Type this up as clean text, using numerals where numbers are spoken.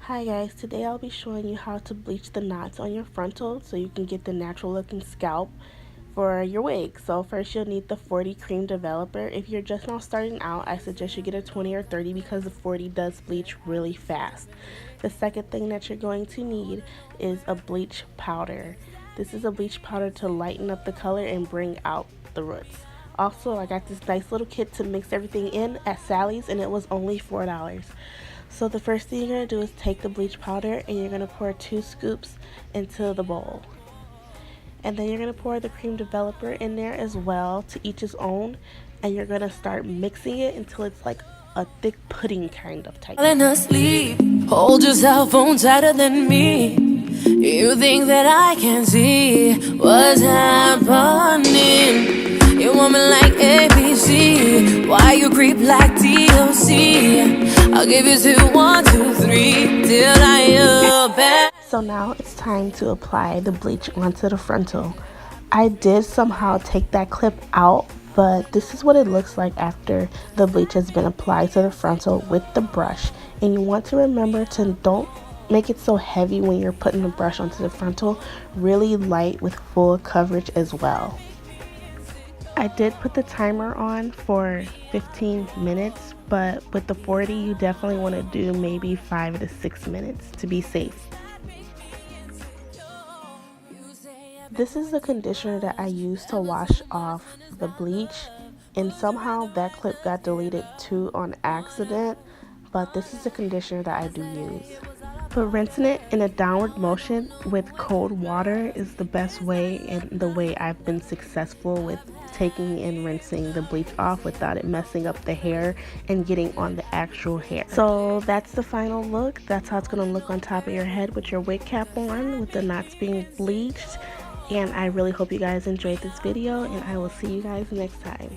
Hi guys, today I'll be showing you how to bleach the knots on your frontal so you can get the natural looking scalp for your wig. So first you'll need the 40 cream developer. If you're just now starting out, I suggest you get a 20 or 30 because the 40 does bleach really fast. The second thing that you're going to need is a bleach powder. This is a bleach powder to lighten up the color and bring out the roots. Also, I got this nice little kit to mix everything in at Sally's and it was only $4. So the first thing you're going to do is take the bleach powder and you're going to pour 2 scoops into the bowl. And then you're going to pour the cream developer in there as well, to each his own. And you're going to start mixing it until it's like a thick pudding kind of type. Asleep, hold your cell phone tighter than me. You think that I can see what's happening. You want me like ABC, why you creep like TLC? I'll give you 2, 1, 2, 3 till I back. So now it's time to apply the bleach onto the frontal. I did somehow take that clip out, but this is what it looks like after the bleach has been applied to the frontal with the brush. And you want to remember to don't make it so heavy when you're putting the brush onto the frontal. Really light with full coverage as well. I did put the timer on for 15 minutes, but with the 40 you definitely want to do maybe 5 to 6 minutes to be safe. This is the conditioner that I used to wash off the bleach, and somehow that clip got deleted too on accident, but this is the conditioner that I do use. But rinsing it in a downward motion with cold water is the best way, and the way I've been successful with taking and rinsing the bleach off without it messing up the hair and getting on the actual hair. So that's the final look. That's how it's going to look on top of your head with your wig cap on, with the knots being bleached. And I really hope you guys enjoyed this video, and I will see you guys next time.